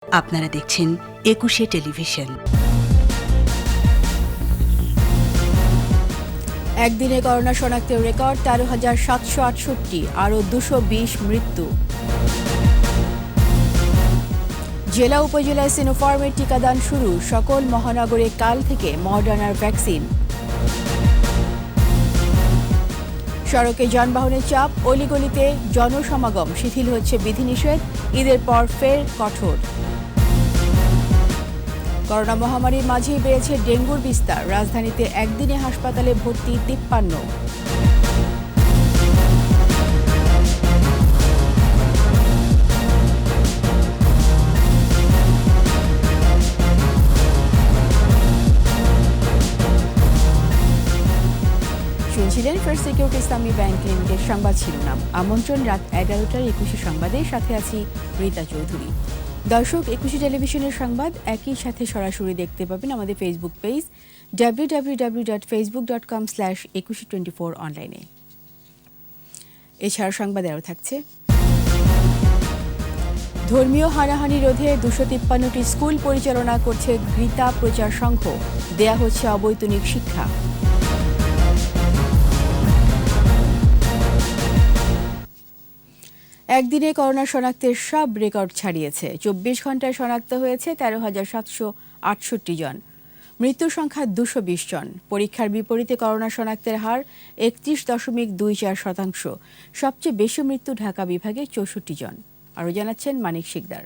আপনারা দেখছেন একুশে টেলিভিশন। একদিনে করোনা শনাক্তের রেকর্ড 13,768, আরও 220 মৃত্যু। জেলা উপজেলায় সিনোফার্মের টিকাদান শুরু, সকল মহানগরে কাল থেকে মডার্নার ভ্যাকসিন। সড়কে যানবাহনের চাপ, অলিগলিতে জনসমাগম, শিথিল হচ্ছে বিধিনিষেধ, ঈদের পর ফের কঠোর। করোনা মহামারীর মাঝেই বেড়েছে ডেঙ্গুর বিস্তার, রাজধানীতে একদিনে হাসপাতালে ভর্তি 53। শুনছিলেন ফার্স্ট সিকিউরিটি ইসলামী ব্যাংক লিমিটেড সংবাদ শিরোনাম। আমন্ত্রণ রাত 11টার একুশে সংবাদের সাথে আছি রীতা চৌধুরী। দর্শক, একুশে টেলিভিশনের সংবাদ একই সাথে সরাসরি দেখতে পাবেন আমাদের ফেসবুক পেজ www.facebook.com/2124 অনলাইনে। এছাড়া সংবাদ আরও থাকছে: ধর্মীয় হানাহানি রোধে 253টি স্কুল পরিচালনা করছে গীতা প্রচার সংঘ, দেয়া হচ্ছে অবৈতনিক শিক্ষা। একদিনে করোনা শনাক্তের সব রেকর্ড ছাড়িয়েছে। 24 ঘন্টায় শনাক্ত হয়েছে 13,768 জন। মৃত্যুর সংখ্যা 220 জন। পরীক্ষার বিপরীতে করোনা শনাক্তের হার 31.24%। সবচেয়ে বেশি মৃত্যু ঢাকা বিভাগে 64 জন। আরও জানাচ্ছেন মানিক শিকদার।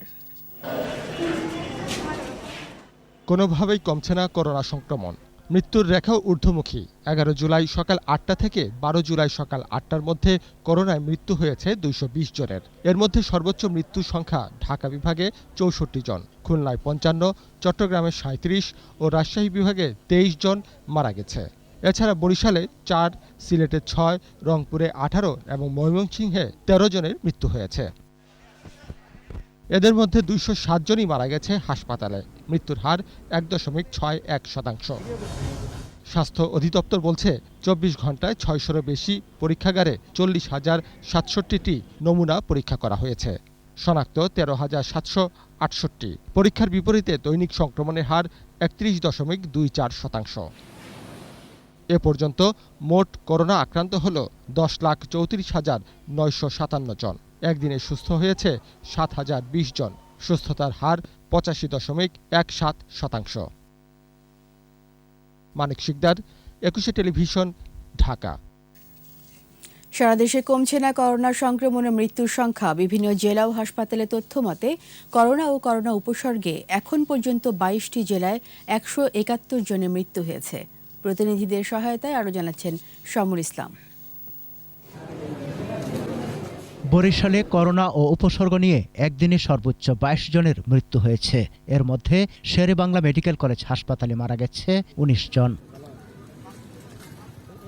কোনোভাবেই কমছে না করোনা সংক্রমণ। মৃত্যুর রেখাও ঊর্ধ্বমুখী। 11 জুলাই সকাল 8টা থেকে 12 জুলাই সকাল 8টার মধ্যে করোনায় মৃত্যু হয়েছে 220 জনের। এর মধ্যে সর্বোচ্চ মৃত্যুর সংখ্যা ঢাকা বিভাগে 64 জন, খুলনায় 55, চট্টগ্রামে 37 ও রাজশাহী বিভাগে 23 জন মারা গেছে। এছাড়া বরিশালে 4, সিলেটে 6, রংপুরে 18 এবং ময়মনসিংহে 13 জনের মৃত্যু হয়েছে। এদের মধ্যে 207 জনই মারা গেছে হাসপাতালে। মৃত্যুর হার 1.61%। স্বাস্থ্য অধিদপ্তর বলছে 24 ঘন্টায় 600-এরও বেশি পরীক্ষাগারে 40,067টি নমুনা পরীক্ষা করা হয়েছে। শনাক্ত 13,768। পরীক্ষার বিপরীতে দৈনিক সংক্রমণের হার 31.24%। এ পর্যন্ত মোট করোনা আক্রান্ত হল 10,34,957 জন। একদিনে সুস্থ হয়েছে 7,020 জন। সুস্থতার হার 85.17%। মানিক শিকদার, একুশে টেলিভিশন, ঢাকা। সারা দেশে কমছে না করোনা সংক্রমণ ও মৃত্যুর সংখ্যা। বিভিন্ন জেলা ও হাসপাতালে তথ্য মতে করোনা ও করোনা উপসর্গে এখন পর্যন্ত 22টি জেলায় 171 জনের মৃত্যু হয়েছে। প্রতিনিধিদের সহায়তায় আরও জানাচ্ছেন সমর ইসলাম। বরিশালে করোনা ও উপসর্গ নিয়ে একদিনে সর্বোচ্চ 22 জনের মৃত্যু হয়েছে। এর মধ্যে শেরেবাংলা মেডিকেল কলেজ হাসপাতালে মারা গেছে 19 জন।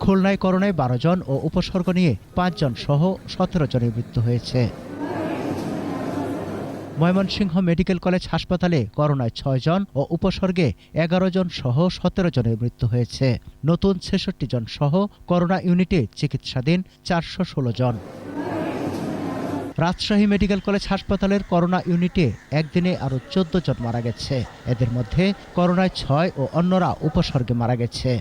খুলনায় করোনায় 12 জন ও উপসর্গ নিয়ে 5 জন সহ 17 জনের মৃত্যু হয়েছে। ময়মনসিংহ মেডিকেল কলেজ হাসপাতালে করোনায় 6 জন ও উপসর্গে 11 জন সহ 17 জনের মৃত্যু হয়েছে। নতুন 66 জন সহ করোনা ইউনিটে চিকিৎসাধীন 416 জন। রাজশাহী মেডিকেল কলেজ হাসপাতালের করোনা ইউনিটে একদিনে আরও 14 জন মারা গেছে। এদের মধ্যে করোনায় 6 ও অন্যরা উপসর্গে মারা গেছে।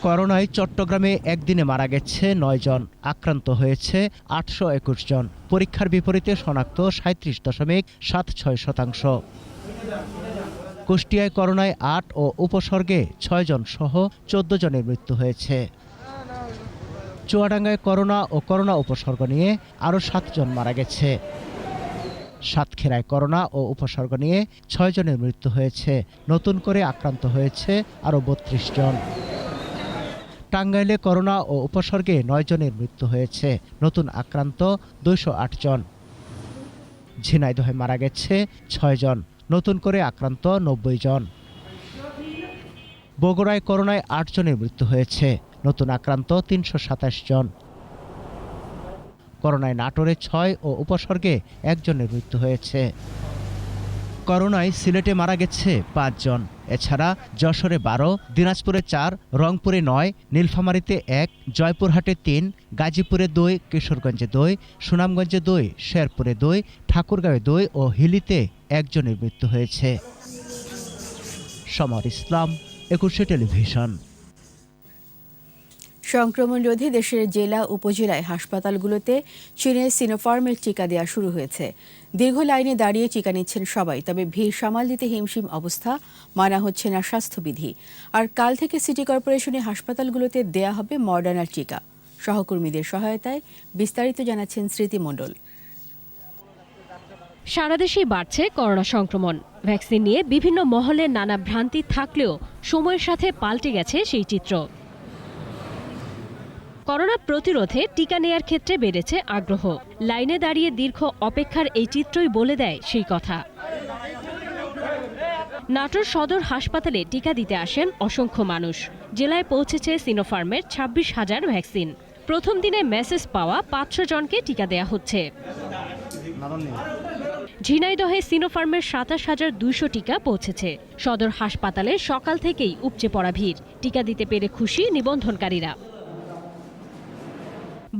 করোনায় চট্টগ্রামে একদিনে মারা গেছে 9 জন। আক্রান্ত হয়েছে 821 জন। পরীক্ষার বিপরীতে শনাক্ত 37.76%। কুষ্টিয়ায় করোনায় 8 ও উপসর্গে 6 জন সহ 14 জনের মৃত্যু হয়েছে। চুয়াডাঙ্গায় করোনা ও করোনা উপসর্গ নিয়ে আরও 7 জন মারা গেছে। সাতক্ষীরায় করোনা ও উপসর্গ নিয়ে 6 জনের মৃত্যু হয়েছে। নতুন করে আক্রান্ত হয়েছে আরও 32 জন। টাঙ্গাইলে করোনা ও উপসর্গে 9 জনের মৃত্যু হয়েছে। নতুন আক্রান্ত 208 জন। ঝিনাইদহে মারা গেছে 6 জন। নতুন করে আক্রান্ত 90 জন। বগুড়ায় করোনায় 8 জনের মৃত্যু হয়েছে। নতুন আক্রান্ত 327 জন। করোনায় নাটোরে 6 ও উপসর্গে 1 জনের মৃত্যু হয়েছে। করোনায় সিলেটে মারা গেছে 5 জন। এছাড়া যশোরে 12, দিনাজপুরে 4, রংপুরে 9, নীলফামারীতে 1, জয়পুরহাটে 3, গাজীপুরে 2, কিশোরগঞ্জে 2, সুনামগঞ্জে 2, শেরপুরে 2, ঠাকুরগাঁওয়ে 2 ও হিলিতে 1 জনের মৃত্যু হয়েছে। সমর ইসলাম, একুশে টেলিভিশন। সংক্রমণ রোধে দেশের জেলা উপজেলায় হাসপাতালগুলোতে চীনের সিনোফার্মের টিকা দেওয়া শুরু হয়েছে। দীর্ঘ লাইনে দাঁড়িয়ে টিকা নিচ্ছেন সবাই, তবে ভিড় সামাল দিতে হিমশিম অবস্থা, মানা হচ্ছে না স্বাস্থ্যবিধি। আর কাল থেকে সিটি কর্পোরেশনের হাসপাতালগুলোতে দেয়া হবে মডার্নার টিকা। সহকর্মীদের সহায়তায় বিস্তারিত জানাচ্ছেন স্মৃতি মণ্ডল। সারা দেশেই বাড়ছে করোনা সংক্রমণ। ভ্যাকসিন নিয়ে বিভিন্ন মহলে নানা ভ্রান্তি থাকলেও সময়ের সাথে পাল্টে গেছে সেই চিত্র। করোনা প্রতিরোধে টিকা নেয়ার ক্ষেত্রে বেড়েছে আগ্রহ। লাইনে দাঁড়িয়ে দীর্ঘ অপেক্ষার এই চিত্রই বলে দেয় সেই কথা। নাটোর সদর হাসপাতালে টিকা দিতে আসেন অসংখ্য মানুষ। জেলায় পৌঁছেছে সিনোফার্মের 26,000 ভ্যাকসিন। প্রথম দিনে মেসেজ পাওয়া 500 জনকে টিকা দেয়া হচ্ছে। ঝিনাইদহে সিনোফার্মের 27,200 টিকা পৌঁছেছে। সদর হাসপাতালে সকাল থেকেই উপচে পড়া ভিড়। টিকা দিতে পেরে খুশি নিবন্ধনকারীরা।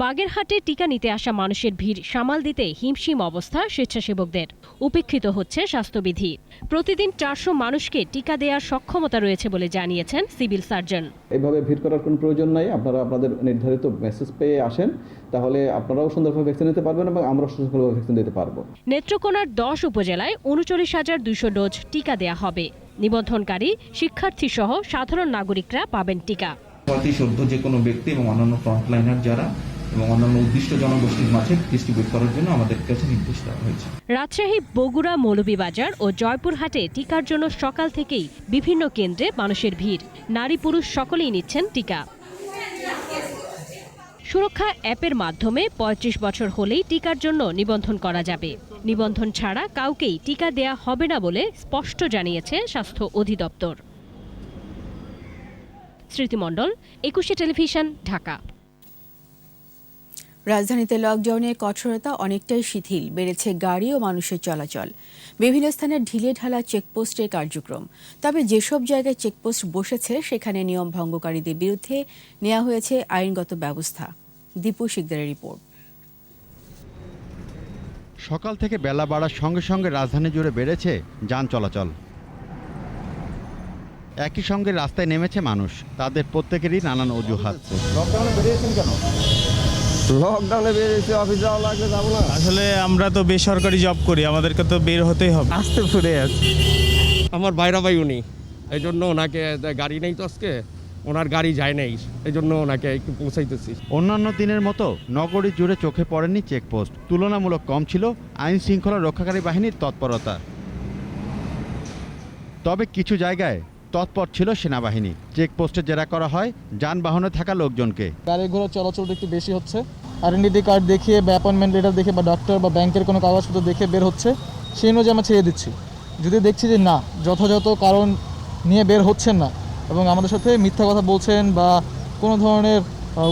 বাগেরহাটে টিকা নিতে আসা মানুষের ভিড় সামাল দিতে হিমশিম অবস্থা স্বেচ্ছাসেবকদের। উপেক্ষিত হচ্ছে স্বাস্থ্যবিধি। প্রতিদিন 400 মানুষকে টিকা দেওয়ার সক্ষমতা রয়েছে বলে জানিয়েছেন সিভিল সার্জন। এভাবে ভিড় করার কোনো প্রয়োজন নাই। আপনারা আপনাদের নির্ধারিত মেসেজ পেয়ে আসেন, তাহলে আপনারাও সুন্দরভাবে ভ্যাকসিন নিতে পারবেন এবং আমরাও সুন্দরভাবে ভ্যাকসিন দিতে পারবো। নেত্রকোনার 10 উপজেলায় 39,200 ডোজ টিকা দেয়া হবে। নিবন্ধনকারী, শিক্ষার্থী সহ সাধারণ নাগরিকরা পাবেন টিকা। অতিসদ্য যে কোনো ব্যক্তি এবং অন্যান্য ফ্রন্টলাইনার যারা এবং অন্যান্য উদ্দিষ্ট জনগোষ্ঠীর মাঝে ডিস্ট্রিবিউট করার জন্য আমাদের কাছে নির্দেশ দেওয়া হয়েছে। রাজশাহী, বগুড়া, মৌলভীবাজার ও জয়পুরহাটে টিকার জন্য সকাল থেকেই বিভিন্ন কেন্দ্রে মানুষের ভিড়। নারী পুরুষ সকলেই নিচ্ছেন টিকা। সুরক্ষা অ্যাপের মাধ্যমে 35 বছর হলেই টিকার জন্য নিবন্ধন করা যাবে। নিবন্ধন ছাড়া কাউকেই টিকা দেয়া হবে না বলে স্পষ্ট জানিয়েছে স্বাস্থ্য অধিদপ্তর। স্মৃতি মণ্ডল, একুশে টেলিভিশন, ঢাকা। রাজধানীতে লকডাউনের কঠোরতা অনেকটাই শিথিল। বেড়েছে গাড়ি ও মানুষের চলাচল। বিভিন্ন স্থানে ঢিলে ঢালা চেকপোস্টের কার্যক্রম। তবে যেসব জায়গায় চেকপোস্ট বসেছে সেখানে নিয়ম ভঙ্গকারীদের বিরুদ্ধে নেওয়া হয়েছে আইনগত ব্যবস্থা। দীপু শিকদারের রিপোর্ট। সকাল থেকে বেলা বাড়ার সঙ্গে সঙ্গে রাজধানী জুড়ে বেড়েছে যান চলাচল। একই সঙ্গে রাস্তায় নেমেছে মানুষ। তাদের প্রত্যেকেরই নানান অজুহাত। লকডাউনে বেরিয়েছেন কেন? লকডাউনে বেরিয়েছে, অফিস যাওয়া লাগবে, যাবো না। আসলে আমরা তো বেসরকারি জব করি, আমাদেরকে তো বের হতেই হবে। আসতে ফুরে আছে আমার বাইরা ভাই, উনি এই জন্য ওনাকে, গাড়ি নেই তো আজকে, ওনার গাড়ি যায় নাই, এই জন্য ওনাকে একটু পৌঁছাইতেছি। অন্যান্য দিনের মতো নগরী জুড়ে চোখে পড়েনি চেকপোস্ট। তুলনামূলক কম ছিল আইন শৃঙ্খলা রক্ষাকারী বাহিনীর তৎপরতা। তবে কিছু জায়গায় তৎপর ছিল সেনাবাহিনী। চেকপোস্টে জেরা করা হয় যানবাহনে থাকা লোকজনকে। গাড়ি ঘোড়া চলাচল একটু বেশি হচ্ছে। আইডেন্টিটি কার্ড দেখিয়ে বা অ্যাপয়েন্টমেন্ট লেটার দেখে বা ডক্টর বা ব্যাংকের কোনো কাগজপত্র দেখে বের হচ্ছে, সেই অনুযায়ী আমরা ছেড়ে দিচ্ছি। যদি দেখছি যে না, যথাযথ কারণ নিয়ে বের হচ্ছেন না এবং আমাদের সাথে মিথ্যা কথা বলছেন বা কোনো ধরনের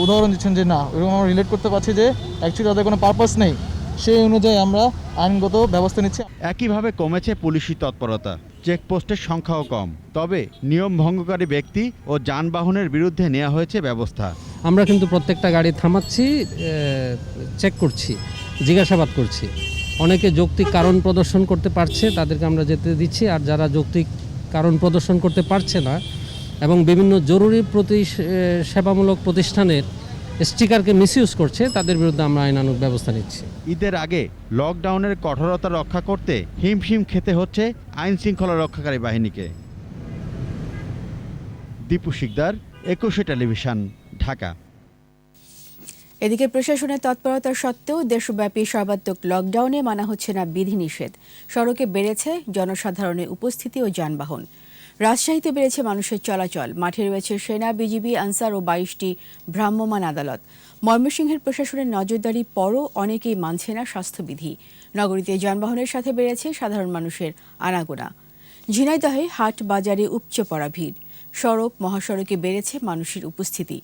উদাহরণ দিচ্ছেন যে না, এরকম আমরা রিলেট করতে পারছি যে অ্যাকচুয়ালি তাদের কোনো পারপাস নেই, সেই অনুযায়ী আমরা আইনগত ব্যবস্থা নিচ্ছি। একইভাবে কমেছে পুলিশি তৎপরতা। চেকপোস্টের সংখ্যাও কম, তবে নিয়ম ভঙ্গকারী ব্যক্তি ও যানবাহনের বিরুদ্ধে নেওয়া হয়েছে ব্যবস্থা। আমরা কিন্তু প্রত্যেকটা গাড়ি থামাচ্ছি, চেক করছি, জিজ্ঞাসাবাদ করছি। অনেকে যৌক্তিক কারণ প্রদর্শন করতে পারছে, তাদেরকে আমরা যেতে দিচ্ছি। আর যারা যৌক্তিক কারণ প্রদর্শন করতে পারছে না এবং বিভিন্ন জরুরি সেবামূলক প্রতিষ্ঠানের স্টিকারকে মিসইউজ করছে, তাদের বিরুদ্ধে আমরা আইনানুগ ব্যবস্থা নিচ্ছি। ঈদের আগে লকডাউনের কঠোরতা রক্ষা করতে হিমশিম খেতে হচ্ছে আইন শৃঙ্খলা রক্ষাকারী বাহিনীকে। দীপু শিকদার, একুশে টেলিভিশন, ঢাকা। এদিকে প্রশাসনের তৎপরতা সত্ত্বেও দেশব্যাপী সর্বাত্মক লকডাউনে মানা হচ্ছে না বিধিনিষেধ। সড়কে বেড়েছে জনসাধারণের উপস্থিতি ও যানবাহন। রাজশাহীতে বেড়েছে মানুষের চলাচল। মাঠে রয়েছে সেনা, বিজিবি, আনসার ও 22টি ভ্রাম্যমাণ আদালত। ময়মনসিংহের প্রশাসনের নজরদারি পরও অনেকেই মানছে না স্বাস্থ্যবিধি। নগরীতে যানবাহনের সাথে বেড়েছে সাধারণ মানুষের আনাগোনা। ঝিনাইদহে হাট বাজারে উপচে পড়া ভিড়। সড়ক, মহাসড়কে বেড়েছে মানুষের উপস্থিতি।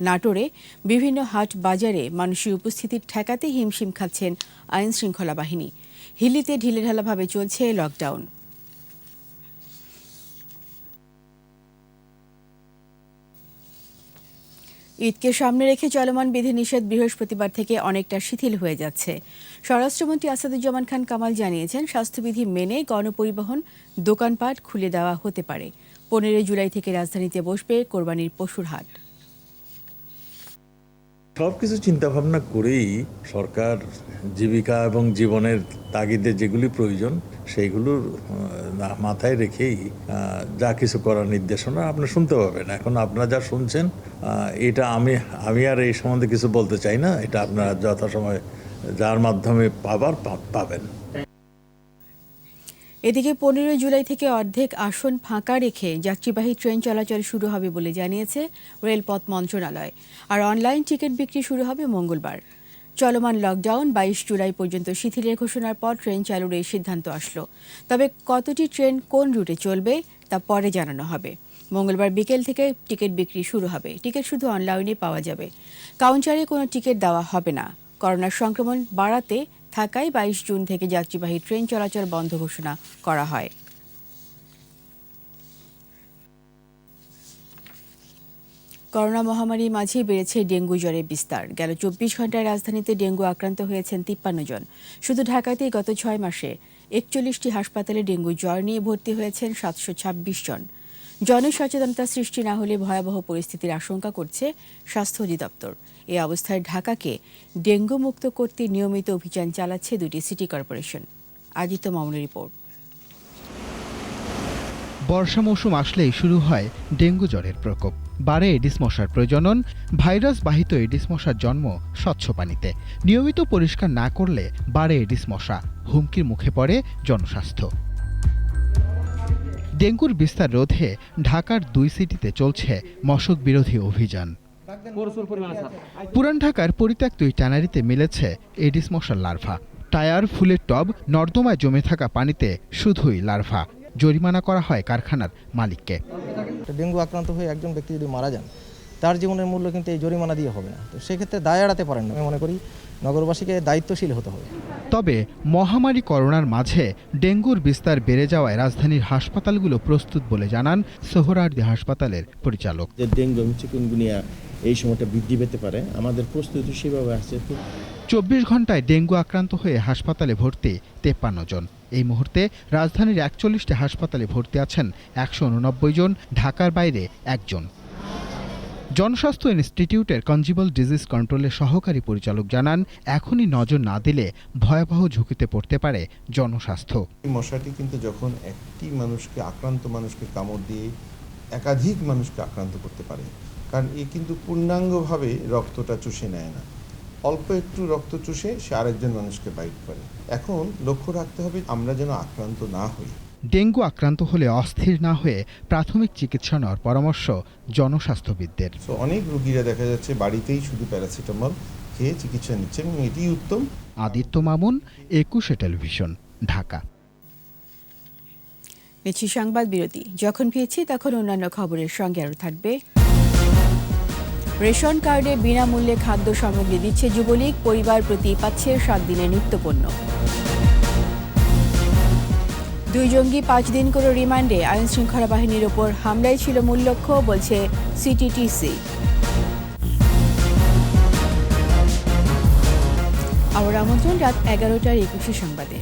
নাটোরে বিভিন্ন হাট বাজারে মানুষের উপস্থিতি ঠেকাতে হিমশিম খাচ্ছেন আইন শৃঙ্খলা বাহিনী। হিলিতে ঢিলেঢালাভাবে চলছে লকডাউন। ঈদকে সামনে রেখে চলমান বিধিনিষেধ বৃহস্পতিবার থেকে অনেকটা শিথিল হয়ে যাচ্ছে। স্বরাষ্ট্রমন্ত্রী আসাদুজ্জামান খান কামাল জানিয়েছেন, স্বাস্থ্যবিধি মেনে গণপরিবহন, দোকানপাট খুলে দেওয়া হতে পারে। 15 জুলাই থেকে রাজধানীতে বসবে কোরবানির পশুর হাট। সবকিছু চিন্তা ভাবনা করেই সরকার জীবিকা এবং জীবনের তাগিদে যেগুলি প্রয়োজন সেইগুলোর মাথায় রেখেই যা কিছু করার নির্দেশনা আপনারা শুনতে পাবেন। এখন আপনারা যা শুনছেন এটা আমি আর এই সম্বন্ধে কিছু বলতে চাই না। এটা আপনারা যথাসময়ে যার মাধ্যমে পাবেন। এদিকে 15 জুলাই থেকে অর্ধেক আসন ফাঁকা রেখে যাত্রীবাহী ট্রেন চলাচল শুরু হবে বলে জানিয়েছে রেলপথ মন্ত্রণালয়। আর অনলাইন টিকিট বিক্রি শুরু হবে মঙ্গলবার। চলমান লকডাউন 22 জুলাই পর্যন্ত শিথিলের ঘোষণার পর ট্রেন চালুর এই সিদ্ধান্ত আসলো। তবে কতটি ট্রেন কোন রুটে চলবে তা পরে জানানো হবে। মঙ্গলবার বিকেল থেকে টিকিট বিক্রি শুরু হবে। টিকিট শুধু অনলাইনে পাওয়া যাবে। কাউন্টারে কোনো টিকিট দেওয়া হবে না। করোনার সংক্রমণ বাড়াতে থাকায় 22 জুন থেকে যাত্রীবাহী ট্রেন চলাচল বন্ধ ঘোষণা করা হয়। করোনা মহামারীর মাঝেই বেড়েছে ডেঙ্গু জ্বরের বিস্তার। গেল 24 ঘন্টায় রাজধানীতে ডেঙ্গু আক্রান্ত হয়েছেন 53 জন। শুধু ঢাকাতেই গত 6 মাসে 41টি হাসপাতালে ডেঙ্গু জ্বর নিয়ে ভর্তি হয়েছেন 726 জন। জনসচেতনতা সৃষ্টি না হলে ভয়াবহ পরিস্থিতির আশঙ্কা করছে স্বাস্থ্য অধিদপ্তর। এই অবস্থায় ঢাকাকে ডেঙ্গু মুক্ত করতে নিয়মিত অভিযান চালাচ্ছে দুটি সিটি কর্পোরেশন। আদিত্য মামুনের রিপোর্ট। বর্ষা মৌসুম আসলেই শুরু হয় ডেঙ্গু জ্বরের প্রকোপ। বাড়ে এডিস মশার প্রজনন। ভাইরাস বাহিত এডিস মশার জন্ম স্বচ্ছ পানিতে। নিয়মিত পরিষ্কার না করলে বাড়ে এডিস মশা। হুমকির মুখে পড়ে জনস্বাস্থ্য। ডেঙ্গুর বিস্তার রোধে ঢাকার 2 সিটিতে চলছে মশক বিরোধী অভিযান। পুরান ঢাকার পরিত্যক্ত ওই ট্যানারিতে মিলেছে এডিস মশার লার্ভা। টায়ার, ফুলের টব, নর্দমায় জমে থাকা পানিতে শুধুই লার্ভা। জরিমানা করা হয় কারখানার মালিককে। ডেঙ্গু আক্রান্ত হয়ে একজন ব্যক্তি যদি মারা যান, তার জীবনের মূল্য কিন্তু এই জরিমানা দিয়ে হবে না। তো সেক্ষেত্রে দায় এড়াতে পারেন না। আমি মনে করি নগরবাসীকে দায়িত্বশীল হতে হবে। তবে মহামারী করোনার মাঝে ডেঙ্গুর বিস্তার বেড়ে যাওয়ায় রাজধানীর হাসপাতালগুলো প্রস্তুত বলে জানান সোহরাওয়ার্দী হাসপাতালের পরিচালক। যে ডেঙ্গু এবং চিকুনগুনিয়া এই সময়টা বৃদ্ধি পেতে পারে, আমাদের প্রস্তুতি সেভাবে আছে। 24 ঘন্টায় ডেঙ্গু আক্রান্ত হয়ে হাসপাতালে ভর্তি 53 জন। এই মুহূর্তে রাজধানীর 41টি হাসপাতালে ভর্তি আছেন 189 জন, ঢাকার বাইরে 1 জন। জনস্বাস্থ্য ইনস্টিটিউটের কনজিবল ডিজিজ কন্ট্রোলের সহকারী পরিচালক জানান, এখনই নজর না দিলে ভয়াবহ ঝুঁকিতে পড়তে পারে জনস্বাস্থ্য। এই মশাটি কিন্তু যখন একটি আক্রান্ত মানুষকে কামড় দিয়ে একাধিক মানুষকে আক্রান্ত করতে পারে, কারণ এ কিন্তু পূর্ণাঙ্গভাবে রক্তটা চুষে নেয় না, অল্প একটু রক্ত চুষে সে আরেকজন মানুষকে বাইট করে। এখন লক্ষ্য রাখতে হবে আমরা যেন আক্রান্ত না হই। ডেঙ্গু আক্রান্ত হলে অস্থির না হয়ে প্রাথমিক চিকিৎসা নেওয়ার পরামর্শ জনস্বাস্থ্যবিদদের। অনেক রোগীরা দেখা যাচ্ছে বাড়িতেই শুধু প্যারাসিটামল খেয়ে চিকিৎসা নিচ্ছেন এবং এটি উত্তম। আদিত্য মামুন, 21 টেলিভিশন, ঢাকা। নিচ্ছি সংবাদ বিরতি। যখন ফিরছি তখন অন্যান্য খবরের সঙ্গে আরও থাকবে। রেশন কার্ডে বিনামূল্যে খাদ্য সামগ্রী দিচ্ছে যুবলীগ। পরিবার প্রতি পাচ্ছে 7 দিনের নিত্যপণ্য। 2 জঙ্গি 5 দিন করে রিমান্ডে। আইন শৃঙ্খলা বাহিনীর ওপর হামলাই ছিল মূল লক্ষ্য, বলছে সিটিটিসি। আবার আমন্ত্রণ রাত 11টার 21 সংবাদে।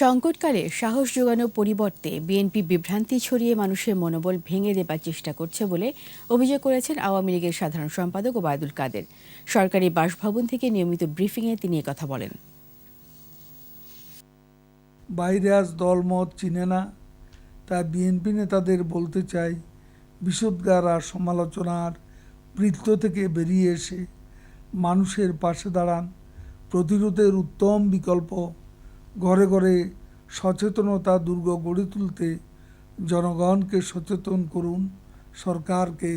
সংকটকালে সাহস যোগানোর পরিবর্তে বিএনপি বিভ্রান্তি ছড়িয়ে মানুষের মনোবল ভেঙে দেবার চেষ্টা করছে বলে অভিযোগ করেছেন আওয়ামী লীগের সাধারণ সম্পাদক ওবায়দুল কাদের। সরকারি বাসভবন থেকে নিয়মিত ব্রিফিংয়ে তিনি কথা বলেন। ভাইরাস দলমত চিনে না, তাই বিএনপি নেতাদের বলতে চাই, বিষোদ্গার আর সমালোচনার বৃত্ত থেকে বেরিয়ে এসে মানুষের পাশে দাঁড়ান। প্রতিরোধের উত্তম বিকল্প ঘরে ঘরে সচেতনতা দুর্গ গড়ে তুলতে জনগণকে সচেতন করুন, সরকারকে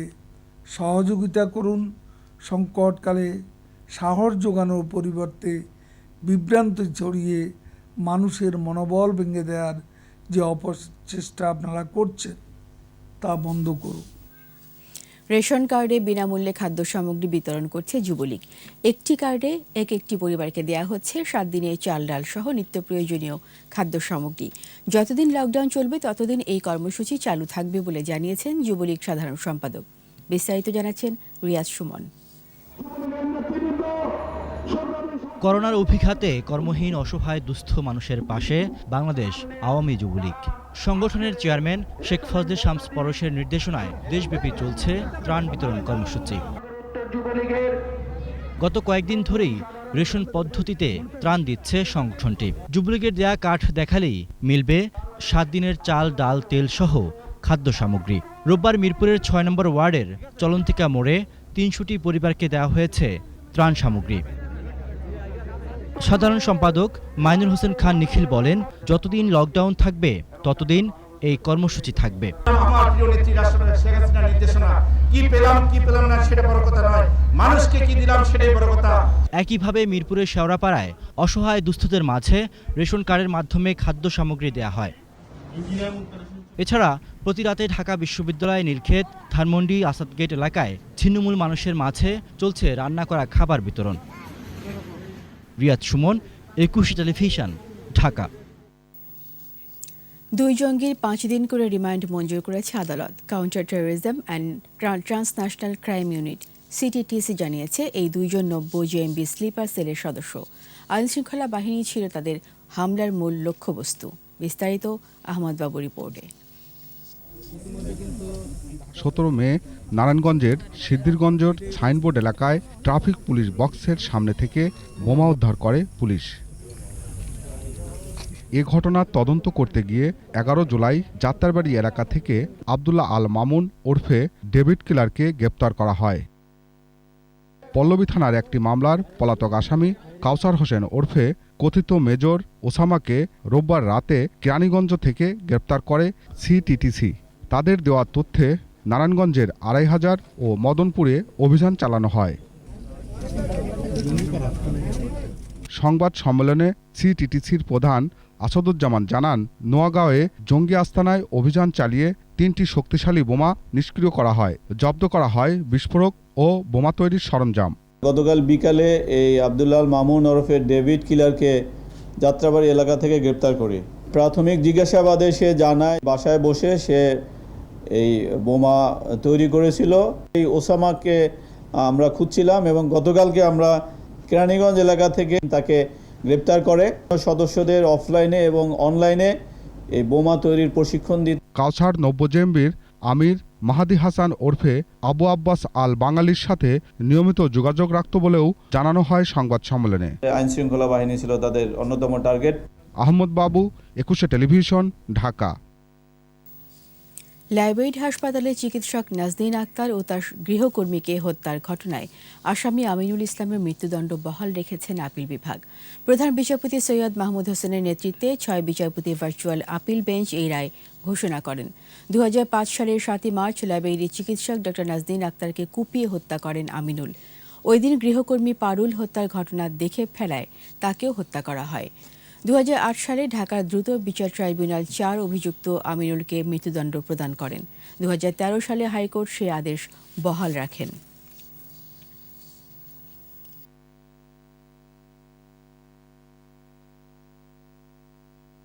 সহযোগিতা করুন। সংকটকালে সাহস যোগানোর পরিবর্তে বিভ্রান্তি ছড়িয়ে মানুষের মনোবল ভেঙে দেওয়ার যে অপচেষ্টা আপনারা করছেন তা বন্ধ করুন। রেশন কার্ডে বিনামূল্যে খাদ্য সামগ্রী বিতরণ করছে যুবলীগ। একটি কার্ডে একটি পরিবারকে দেয়া হচ্ছে 7 দিনের চাল, ডাল সহ নিত্য প্রয়োজনীয় খাদ্য সামগ্রী। যতদিন লকডাউন চলবে ততদিন এই কর্মসূচি চালু থাকবে বলে জানিয়েছেন যুবলীগ সাধারণ সম্পাদক। বিস্তারিত জানাচ্ছেন রিয়াজ সুমন। করোনার অভিঘাতে কর্মহীন অসহায় দুস্থ মানুষের পাশে বাংলাদেশ আওয়ামী যুবলীগ সংগঠনের চেয়ারম্যান শেখ ফজলে শামস পরশের নির্দেশনায় দেশব্যাপী চলছে ত্রাণ বিতরণ কর্মসূচি। গত কয়েকদিন ধরেই রেশন পদ্ধতিতে ত্রাণ দিচ্ছে সংগঠনটি। যুবলীগের দেয়া কার্ড দেখালেই মিলবে 7 দিনের চাল, ডাল, তেল সহ খাদ্য সামগ্রী। রোববার মিরপুরের 6 নম্বর ওয়ার্ডের চলন্তিকা মোড়ে 300টি পরিবারকে দেওয়া হয়েছে ত্রাণ সামগ্রী। সাধারণ সম্পাদক মাইনুল হোসেন খান নিখিল বলেন, যতদিন লকডাউন থাকবে ততদিন এই কর্মসূচি থাকবে। আমার প্রিয় নেত্রী রাষ্ট্রপতি শেখ হাসিনার নির্দেশনা, কি পেলাম না সেটা বড় কথা নয়, মানুষকে কি দিলাম সেটাই বড় কথা। একইভাবে মিরপুরের শেওড়াপাড়ায় অসহায় দুস্থদের মাঝে রেশন কার্ডের মাধ্যমে খাদ্য সামগ্রী দেয়া হয়। এছাড়া প্রতি রাতে ঢাকা বিশ্ববিদ্যালয়, নীলক্ষেত, ধানমন্ডি, আসাদগেট এলাকায় ছিন্নমূল মানুষের মাঝে চলছে রান্না করা খাবার বিতরণ। রিয়াজ সুমন, একুশে টেলিভিশন, ঢাকা। 2 জঙ্গির 5 দিন করে রিমান্ড মঞ্জুর করেছে আদালত। Counter terrorism and transnational crime unit CTTC জানিয়েছে এই 2 জন 90 জেএমবি স্লিপার সেলের সদস্য। আইনশৃঙ্খলা বাহিনী ছিল তাদের হামলার মূল লক্ষ্যবস্তু। বিস্তারিত আহমদ বাবু রিপোর্টে। 17 মে নারায়ণগঞ্জের সিদ্ধিরগঞ্জের সাইনবোর্ড এলাকায় ট্রাফিক পুলিশ বক্সের সামনে থেকে বোমা উদ্ধার করে পুলিশ। এ ঘটনার তদন্ত করতে গিয়ে 11 জুলাই যাত্রাবাড়ি এলাকা থেকে আবদুল্লাহ আল মামুন ওরফে ডেভিড কিলারকে গ্রেপ্তার করা হয়। পল্লবী থানার একটি মামলার পলাতক আসামি কাউসার হোসেন ওরফে কথিত মেজর ওসামাকে রোববার রাতে কেরানীগঞ্জ থেকে গ্রেপ্তার করে সিটিটিসি। তাদের দেওয়া তথ্যে নারায়ণগঞ্জের 2500 ও মদনপুরে অভিযান চালানো হয়। সংবাদ সম্মেলনে সিটিটিসির প্রধান আসাদুজ্জামান জানান, নোয়াগাঁওয়ে জঙ্গি আস্তানায় অভিযান চালিয়ে 3টি শক্তিশালী বোমা নিষ্ক্রিয় করা হয়। জব্দ করা হয় বিস্ফোরক ও বোমা তৈরির সরঞ্জাম। গতকাল বিকালে এই আবদুল্লাহ মামুন ওরফে ডেভিড কিলারকে যাত্রাবাড়ি এলাকা থেকে গ্রেপ্তার করি। প্রাথমিক জিজ্ঞাসাবাদে সে জানায় বাসায় বসে সে এই বোমা তৈরি করেছিল। এই ওসামাকে আমরা খুঁজছিলাম এবং গতকালকে আমরা কেরানীগঞ্জ এলাকা থেকে তাকে গ্রেপ্তার করে সদস্যদের অফলাইনে এবং অনলাইনে এই বোমা তৈরির প্রশিক্ষণ দিতে। কাউসার 90 জেএমবির আমির মাহাদি হাসান ওরফে আবু আব্বাস আল বাঙালির সাথে নিয়মিত যোগাযোগ রাখত বলেও জানানো হয় সংবাদ সম্মেলনে। আইনশৃঙ্খলা বাহিনী ছিল তাদের অন্যতম টার্গেট। আহমদ বাবু, একুশে টেলিভিশন, ঢাকা। লাইব্রেরি হাসপাতালে চিকিৎসক নাজনীন আক্তার ও তার গৃহকর্মীকে হত্যার ঘটনায় আসামি আমিনুল ইসলামের মৃত্যুদণ্ড বহাল রেখেছেন আপিল বিভাগ। প্রধান বিচারপতি সৈয়দ মাহমুদ হোসেনের নেতৃত্বে 6 বিচারপতি ভার্চুয়াল আপিল বেঞ্চ এই রায় ঘোষণা করেন। 2005 সালের 7 মার্চ লাইব্রেরির চিকিৎসক ডক্টর নাজনীন আক্তারকে কুপিয়ে হত্যা করেন আমিনুল। ওই দিন গৃহকর্মী পারুল হত্যার ঘটনা দেখে ফেলায় তাকেও হত্যা করা হয়। 2008 সালে ঢাকার দ্রুত বিচার ট্রাইব্যুনাল 4 অভিযুক্ত আমিনুলকে মৃত্যুদণ্ড প্রদান করেন। 2013 সালে হাইকোর্ট সে আদেশ বহাল রাখেন।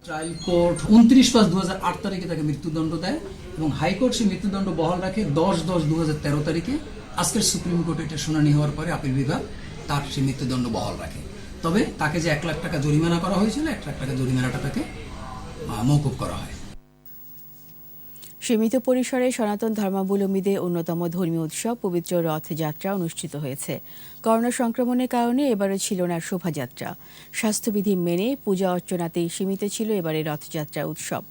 ট্রায়াল কোর্ট 29/5/2008 তারিখে তাকে মৃত্যুদণ্ড দেয় এবং হাইকোর্ট সে মৃত্যুদণ্ড বহাল রাখে 10/10/2013 তারিখে। আজকের সুপ্রিম কোর্টে এটা শুনানি হওয়ার পরে আপিল বিভাগ তার সে মৃত্যুদণ্ড বহাল রাখে। তবে তাকে যে 1 লাখ টাকা জরিমানা করা হয়েছিল, 1 লাখ টাকা জরিমানাটা তাকে মওকুফ করা হয়। সীমিত পরিসরে সনাতন ধর্মাবলম্বীদের অন্যতম ধর্মীয় উৎসব পবিত্র রথযাত্রা অনুষ্ঠিত হয়েছে। করোনা সংক্রমণের কারণে এবারে ছিল না শোভাযাত্রা। স্বাস্থ্যবিধি মেনে পূজা অর্চনাতেই সীমিত ছিল এবারে রথযাত্রা উৎসব।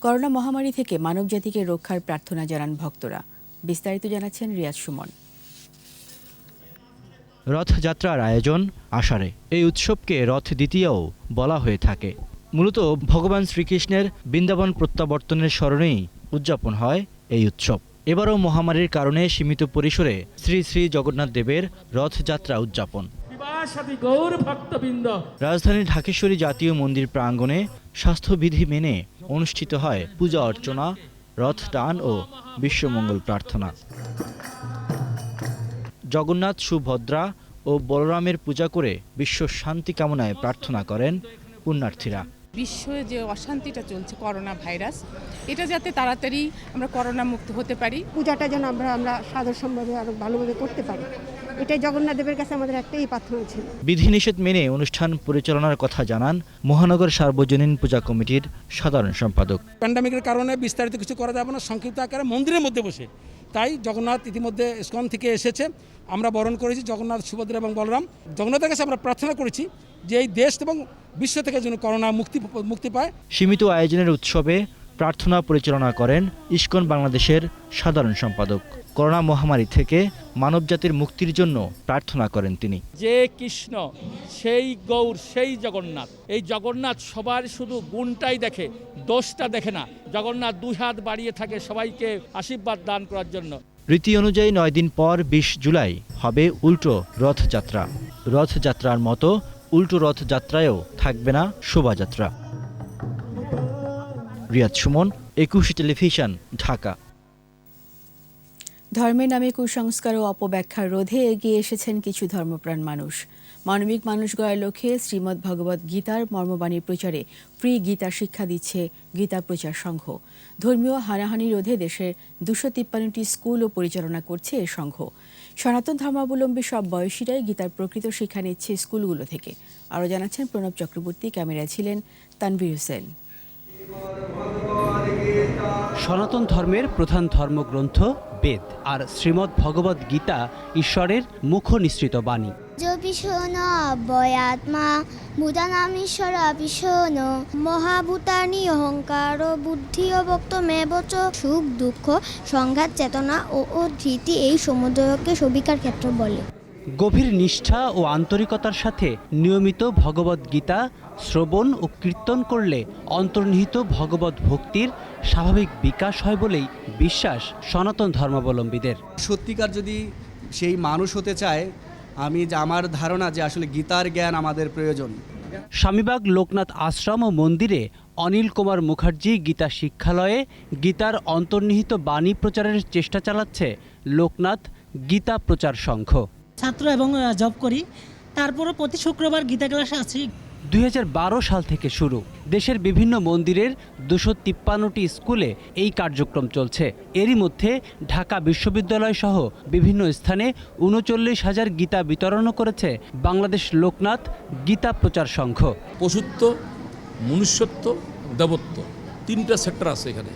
করোনা মহামারী থেকে মানবজাতিকে রক্ষার প্রার্থনা জানান ভক্তরা। বিস্তারিত জানাচ্ছেন রিয়াজ সুমন। রথযাত্রার আয়োজন আষাঢ়ে। এই উৎসবকে রথ দ্বিতীয়াও বলা হয়ে থাকে। মূলত ভগবান শ্রীকৃষ্ণের বৃন্দাবন প্রত্যাবর্তনের স্মরণেই উদযাপন হয় এই উৎসব। এবারও মহামারীর কারণে সীমিত পরিসরে শ্রী শ্রী জগন্নাথ দেবের রথযাত্রা উদযাপন। রাজধানীর ঢাকেশ্বরী জাতীয় মন্দির প্রাঙ্গণে স্বাস্থ্যবিধি মেনে অনুষ্ঠিত হয় পূজা অর্চনা, রথ টান ও বিশ্বমঙ্গল প্রার্থনা। জগন্নাথ, সুভদ্রা ও বলরামের পূজা করে বিশ্ব শান্তি কামনায় প্রার্থনা করেন পুণ্যার্থীরা। বিশ্বে যে অশান্তিটা চলছে করোনা ভাইরাস, এটা যাতে তাড়াতাড়ি আমরা করোনা মুক্ত হতে পারি। পূজাটা যেন আমরা সাদর সম্ভাবে আরো ভালোভাবে করতে পারি, এটাই জগন্নাথ দেবের কাছে আমাদের একটাই প্রার্থনা ছিল। বিধিনিষেধ মেনে অনুষ্ঠান পরিচালনার কথা জানান মহানগর সার্বজনীন পূজা কমিটির সাধারণ সম্পাদক। প্যান্ডামিকের কারণে বিস্তারিত কিছু করা যাবে না, সংক্ষিপ্ত আকারে মন্দিরের মধ্যে বসে। তাই জগন্নাথ ইতিমধ্যে ইসকন থেকে এসেছে, আমরা বরণ করেছি জগন্নাথ, সুভদ্রা এবং বলরাম। জগন্নাথের কাছে আমরা প্রার্থনা করেছি যে এই দেশ এবং বিশ্ব থেকে যেন করোনা মুক্তি পায়। সীমিত আয়োজনের উৎসবে প্রার্থনা পরিচালনা করেন ইসকন বাংলাদেশের সাধারণ সম্পাদক। করোনা মহামারী থেকে মানবজাতির মুক্তির জন্য প্রার্থনা করেন তিনি। যে কৃষ্ণ সেই গৌর সেই জগন্নাথ, এই জগন্নাথ সবার শুধু গুণটাই দেখে, দোষটা দেখে না। জগন্নাথ দুই হাত বাড়িয়ে থাকে সবাইকে আশীর্বাদ দান করার জন্য। রীতি অনুযায়ী 9 দিন পর 20 জুলাই হবে উল্টো রথযাত্রা। রথযাত্রার মতো উল্টো রথযাত্রায়ও থাকবে না শোভাযাত্রা। রিয়াদ সুমন, একুশে টেলিভিশন, ঢাকা। ধর্মের নামে কুসংস্কার ও অপব্যাখ্যা রোধে এগিয়ে এসেছেন কিছু ধর্মপ্রাণ মানুষ। মানবিক মানুষ গড়ার লক্ষ্যে শ্রীমদ্ ভগবত গীতার মর্মবাণী প্রচারে ফ্রি গীতা শিক্ষা দিচ্ছে গীতা প্রচার সংঘ। ধর্মীয় হানাহানি রোধে দেশের 253টি স্কুলও পরিচালনা করছে এ সংঘ। সনাতন ধর্মাবলম্বী সব বয়সীরাই গীতার প্রকৃত শিক্ষা নিচ্ছে স্কুলগুলো থেকে। আরও জানাচ্ছেন প্রণব চক্রবর্তী, ক্যামেরায় ছিলেন তানভীর হোসেন। সনাতন ধর্মের প্রধান ধর্মগ্রন্থ বেদ, আর শ্রীমদ্ ভগবত গীতা ঈশ্বরের মুখ নিঃসৃত বাণী। আত্মা ভূতানামীশ্বর ভীষণ মহাভূতানি অহংকার বুদ্ধি ও বক্তমেবচ সুখ দুঃখ সংঘাত চেতনা ও ধৃতি এই সমুদ্রকে সবিকার ক্ষেত্র বলে। গভীর নিষ্ঠা ও আন্তরিকতার সাথে নিয়মিত ভগবত গীতা শ্রবণ ও কীর্তন করলে অন্তর্নিহিত ভগবত ভক্তির স্বাভাবিক বিকাশ হয় বলেই বিশ্বাস সনাতন ধর্মাবলম্বীদের। সত্যিকার যদি সেই মানুষ হতে চায়, আমার ধারণা যে আসলে গীতার জ্ঞান আমাদের প্রয়োজন। স্বামীবাগ লোকনাথ আশ্রম ও মন্দিরে অনিল কুমার মুখার্জি গীতা শিক্ষালয়ে গীতার অন্তর্নিহিত বাণী প্রচারের চেষ্টা চালাচ্ছে লোকনাথ গীতা প্রচার সংঘ। ছাত্র এবং জব করি, তারপরও প্রতি শুক্রবার গীতা ক্লাসে আছি। 2012 সাল থেকে শুরু। দেশের বিভিন্ন মন্দিরের 253টি স্কুলে এই কার্যক্রম চলছে। এরই মধ্যে ঢাকা বিশ্ববিদ্যালয় সহ বিভিন্ন স্থানে 39,000 গীতা বিতরণও করেছে বাংলাদেশ লোকনাথ গীতা প্রচার সংঘ। পশুত্ব, মনুষ্যত্ব, দেবত্ব, 3টা সেক্টর আছে এখানে।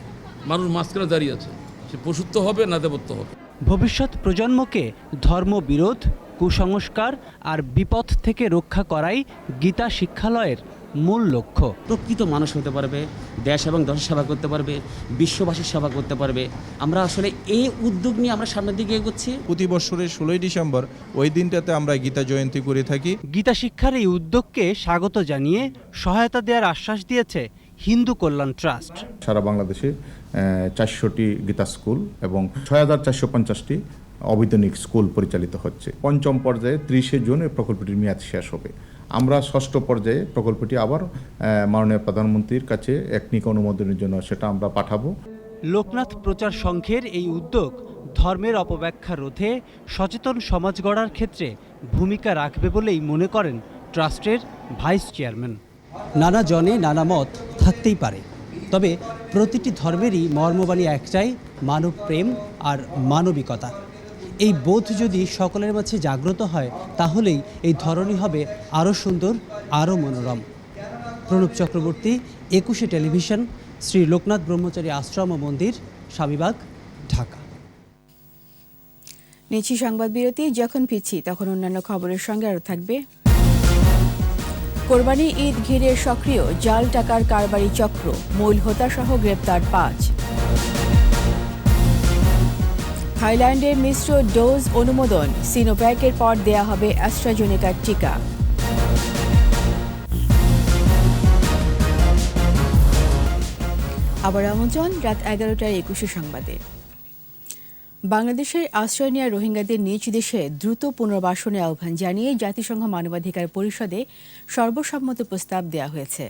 মানুষ মাঝখানে দাঁড়িয়ে আছে, সে পশুত্ব হবে না দেবত্ব হবে। ভবিষ্যৎ প্রজন্মকে ধর্মবিরোধ, কুসংস্কার আর বিপদ থেকে রক্ষা করাই গীতা শিক্ষালয়ের মূল লক্ষ্য। প্রকৃত মানুষ হতে পারবে, দেশ এবং দশের সেবা করতে পারবে, বিশ্ববাসীর সেবা করতে পারবে। আমরা আসলে এই উদ্যোগ নিয়ে আমরা সামনের দিকে এগোচ্ছি। প্রতি বছরের 16ই ডিসেম্বর ওই দিনটাতে আমরা গীতা জয়ন্তী করে থাকি। গীতা শিক্ষার এই উদ্যোগকে স্বাগত জানিয়ে সহায়তা দেওয়ার আশ্বাস দিয়েছে হিন্দু কল্যাণ ট্রাস্ট। সারা বাংলাদেশে 400টি গীতা স্কুল এবং 6,450টি অবৈতনিক স্কুল পরিচালিত হচ্ছে। পঞ্চম পর্যায়ে 30শে জুন এই প্রকল্পটির মেয়াদ শেষ হবে। আমরা ষষ্ঠ পর্যায়ে প্রকল্পটি আবার মাননীয় প্রধানমন্ত্রীর কাছে একনিক অনুমোদনের জন্য সেটা আমরা পাঠাবো। লোকনাথ প্রচার সংঘের এই উদ্যোগ ধর্মের অপব্যাখ্যা রোধে সচেতন সমাজ গড়ার ক্ষেত্রে ভূমিকা রাখবে বলেই মনে করেন ট্রাস্টের ভাইস চেয়ারম্যান। নানা জনে নানা মত থাকতেই পারে, তবে প্রতিটি ধর্মেরই মর্মবাণী একটাই, মানব প্রেম আর মানবিকতা। এই বোধ যদি সকলের মাঝে জাগ্রত হয়, তাহলেই এই ধরনী হবে আরও সুন্দর, আরও মনোরম। প্রণব চক্রবর্তী, 21শে টেলিভিশন, শ্রী লোকনাথ ব্রহ্মচারী আশ্রম ও মন্দির, স্বামীবাগ, ঢাকা। নিচ্ছি সংবাদ বিরতি। যখন ফিরছি তখন অন্যান্য খবরের সঙ্গে আরও থাকবে। কোরবানি ঈদ ঘিরে সক্রিয় জাল টাকার কারবারি চক্র, মূল হোতাসহ গ্রেপ্তার 5। থাইল্যান্ডে মিশ্র ডোজ অনুমোদন, সিনোভ্যাকের পর দেয়া হবে অ্যাস্ট্রাজেনেকার টিকা। আবার আমন্ত্রণ রাত 11টায় 21শে সংবাদে। বাংলাদেশের আশ্রয় নেওয়া রোহিঙ্গাদের নিজ দেশে দ্রুত পুনর্বাসনে আহ্বান জানিয়ে জাতিসংঘ মানবাধিকার পরিষদে সর্বসম্মত প্রস্তাব দেওয়া হয়েছে।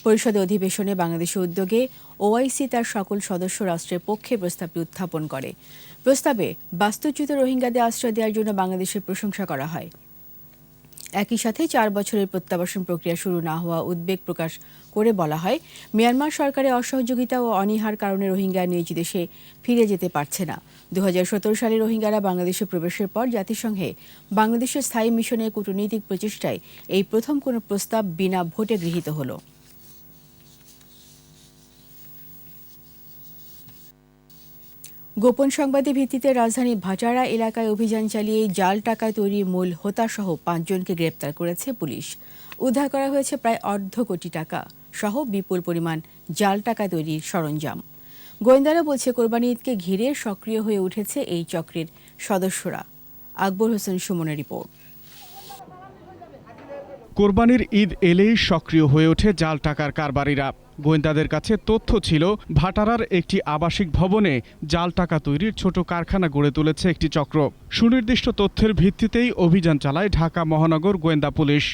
পরিষদের অধিবেশনে বাংলাদেশের উদ্যোগে ওআইসি তার সকল সদস্য রাষ্ট্রের পক্ষে প্রস্তাবটি উত্থাপন করে। প্রস্তাবে বাস্তুচ্যুত রোহিঙ্গাদের আশ্রয় দেওয়ার জন্য বাংলাদেশের প্রশংসা করা হয়। একই সাথে 4 বছরের প্রত্যাবাসন প্রক্রিয়া শুরু না হওয়া উদ্বেগ প্রকাশ করে বলা হয়, মিয়ানমার সরকারের অসহযোগিতা ও অনীহার কারণে রোহিঙ্গা নিজ দেশে ফিরে যেতে পারছে না। 2017 সালে রোহিঙ্গারা বাংলাদেশে প্রবেশের পর জাতিসংঘে বাংলাদেশের স্থায়ী মিশনের কূটনৈতিক প্রচেষ্টায় এই প্রথম কোনো প্রস্তাব বিনা ভোটে গৃহীত হলো। গোপন সংবাদের ভিত্তিতে রাজধানী ভাটারা এলাকায় অভিযান চালিয়ে জাল টাকা তৈরির মূল হোতাসহ 5 জনকে গ্রেপ্তার করেছে পুলিশ। উদ্ধার করা হয়েছে প্রায় অর্ধ কোটি টাকা সহ বিপুল পরিমাণ জাল টাকা তৈরির সরঞ্জাম। গোয়েন্দারা বলছে, কোরবানি ঈদকে ঘিরে সক্রিয় হয়ে উঠেছে এই চক্রের সদস্যরা। আকবর হোসেন সুমনের রিপোর্ট। কোরবানির ঈদ এলেই সক্রিয় হয়ে ওঠে জাল টাকার কারবারিরা। গোয়েন্দাদের কাছে তথ্য ছিল, ভাটারার একটি আবাসিক ভবনে জাল টাকা তৈরির ছোট কারখানা গড়ে তুলেছে একটি চক্র। সুনির্দিষ্ট তথ্যের ভিত্তিতেই অভিযান চালায় ঢাকা মহানগর গোয়েন্দা পুলিশ।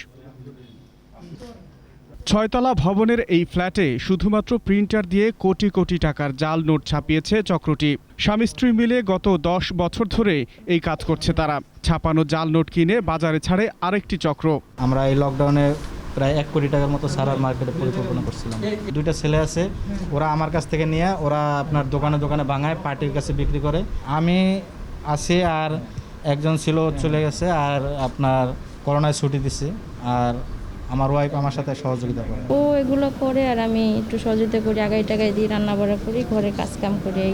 6তলা ভবনের এই ফ্ল্যাটে শুধুমাত্র প্রিন্টার দিয়ে কোটি কোটি টাকার জাল নোট ছাপিয়েছে চক্রটি। স্বামী স্ত্রী মিলে গত 10 বছর ধরে এই কাজ করছে তারা। ছাপানো জাল নোট কিনে বাজারে ছাড়ে আরেকটি চক্র। আমরা এই লকডাউনে প্রায় 1 কোটি টাকার মতো সারার মার্কেটে পরিকল্পনা করছিলাম। 2টা ছেলে আছে, ওরা আমার কাছ থেকে নিয়ে ওরা আপনার দোকানে দোকানে ভাঙায় পার্টির কাছে বিক্রি করে। আমি আছি আর একজন ছিল চলে গেছে, আর আপনার করোনায় ছুটি দিছে, আর আমার ওয়াইফ আমার সাথে সহযোগিতা করে। ও এগুলো করে আর আমি একটু সহযোগিতা করি, আগাই টাগাই দিই, রান্না বাড়া করি, ঘরে কাজ কাম করি।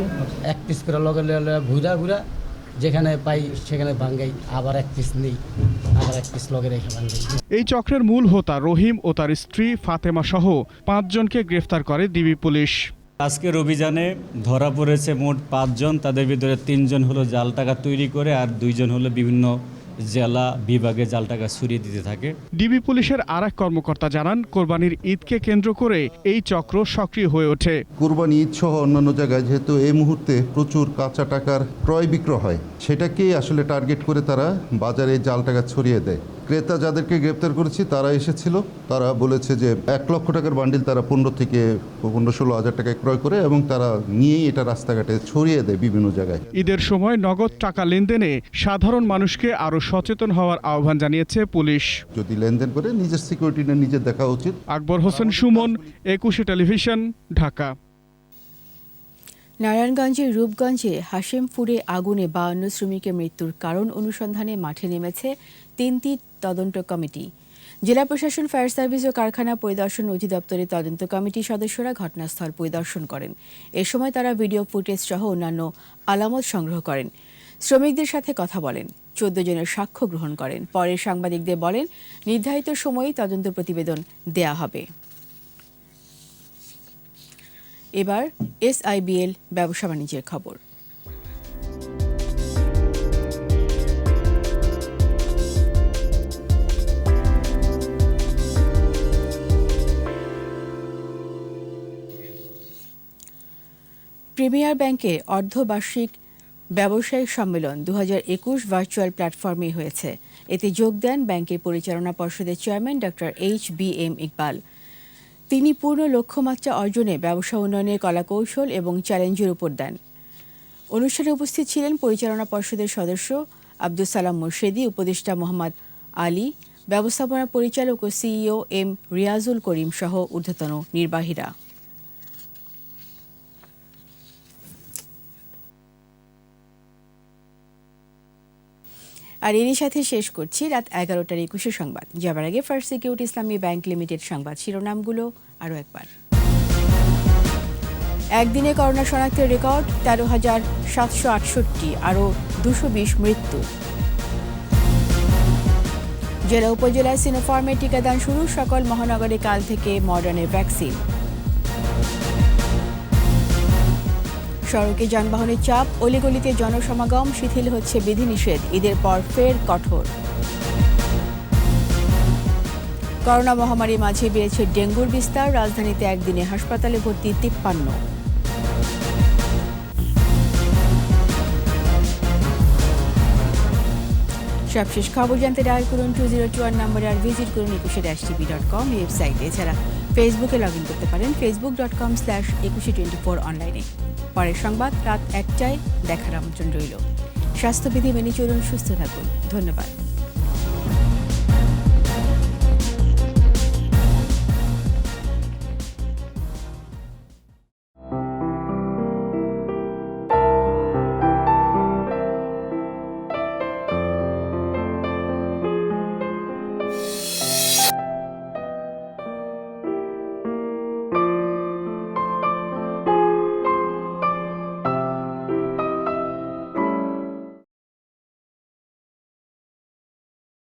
1 পিস করে লগে ঘুরা ঘুরা যেখানে পাই সেখানে ভাঙ্গাই, আবার 1 পিস নেই, আবার 1 পিস লগে রেখে ভাঙ্গাই। এই চক্রের মূল হোতা রহিম ও তার স্ত্রী ফাতেমা সহ 5 জনকে গ্রেফতার করে ডিবি পুলিশ। আজকের অভিযানে ধরা পড়েছে মোট 5 জন। তাদের ভিতরে 3 জন হলো জাল টাকা তৈরি করে, আর 2 জন হলো বিভিন্ন জেলা বিভাগে জাল টাকা ছড়িয়ে দিতে থাকে। ডিবি পুলিশের আরেক কর্মকর্তা জানান, কোরবানির ঈদকে কেন্দ্র করে এই চক্র সক্রিয় হয়ে ওঠে। কোরবানি ঈদ সহ অন্যান্য জায়গায় যেহেতু এই মুহূর্তে প্রচুর কাঁচা টাকার ক্রয় বিক্রয় হয়, সেটাকেই আসলে টার্গেট করে তারা বাজারে জাল টাকা ছড়িয়ে দেয়। ক্রেতা যাদেরকে গ্রেপ্তার করেছি তারা এসেছিল, তারা বলেছে যে 1 লক্ষ টাকার বান্ডিল তারা 15 থেকে 16 হাজার টাকায় ক্রয় করে এবং তারা নিয়েই এটা রাস্তাঘাটে ছড়িয়ে দেয় বিভিন্ন জায়গায়। ঈদের সময় নগদ টাকা লেনদেনে সাধারণ মানুষকে আরো সচেতন হওয়ার আহ্বান জানিয়েছে পুলিশ। যদি লেনদেন করে নিজের সিকিউরিটিটা নিজে দেখা উচিত। আকবর হোসেন সুমন, 21 টেলিভিশন, ঢাকা। নারায়ণগঞ্জের রূপগঞ্জে হাশেমপুরে আগুনে 52 শ্রমিকের মৃত্যুর কারণ অনুসন্ধানে মাঠে নেমেছে 3টি তদন্ত কমিটি। জেলা প্রশাসন, ফায়ার সার্ভিস ও কারখানা পরিদর্শন অধিদপ্তরের তদন্ত কমিটির সদস্যরা ঘটনাস্থল পরিদর্শন করেন। এ সময় তারা ভিডিও ফুটেজ সহ অন্যান্য আলামত সংগ্রহ করেন, শ্রমিকদের সাথে কথা বলেন, 14 জনের সাক্ষ্য গ্রহণ করেন। পরে সাংবাদিকদের বলেন, নির্ধারিত সময়েই তদন্ত প্রতিবেদন দেয়া হবে। এবার SIBL ব্যবসা বাণিজ্যের খবর। প্রিমিয়ার ব্যাংকের অর্ধবার্ষিক ব্যবসায়িক সম্মেলন 2021 ভার্চুয়াল প্ল্যাটফর্মে হয়েছে। এতে যোগ দেন ব্যাংকের পরিচালনা পর্ষদের চেয়ারম্যান ডক্টর HBM ইকবাল। তিনি পূর্ণ লক্ষ্যমাত্রা অর্জনে ব্যবসা উন্নয়নের কলাকৌশল এবং চ্যালেঞ্জের উপর দেন। অনুষ্ঠানে উপস্থিত ছিলেন পরিচালনা পর্ষদের সদস্য আব্দুল সালাম মুর্শেদি, উপদেষ্টা মোহাম্মদ আলী, ব্যবস্থাপনা পরিচালক ও CEO M রিয়াজুল করিম সহ ঊর্ধ্বতন নির্বাহীরা। আর এরই সাথে শেষ করছি রাত 11টার 21 সংবাদ। যাবার আগে ফার্স্ট সিকিউরিটি ইসলামী ব্যাংক লিমিটেড সংবাদ শিরোনামগুলো আরও একবার। একদিনে করোনা শনাক্তের রেকর্ড 13,768, আরও 220 মৃত্যু। জেলা উপজেলায় সিনোফার্মের টিকাদান শুরু, সকল মহানগরে কাল থেকে মডার্নের ভ্যাকসিন। সড়কে যানবাহনের চাপ, অলিগলিতে জনসমাগম, শিথিল হচ্ছে বিধিনিষেধ, ঈদের পর ফের কঠোর। করোনা মহামারীর মাঝে বেড়েছে ডেঙ্গুর বিস্তার, রাজধানীতে একদিনে হাসপাতালে ভর্তি 53। সবশেষ খবর জানতে ডায়াল করুন 2021 নম্বরে, আর ভিজিট করুন 21-tv.com ওয়েবসাইটে। এছাড়া ফেসবুকে লগ ইন করতে পারেন facebook.com/2124 অনলাইনে। পরের সংবাদ রাত 1টায় দেখার আমন্ত্রণ রইল। স্বাস্থ্যবিধি মেনে চলুন, সুস্থ থাকুন। ধন্যবাদ।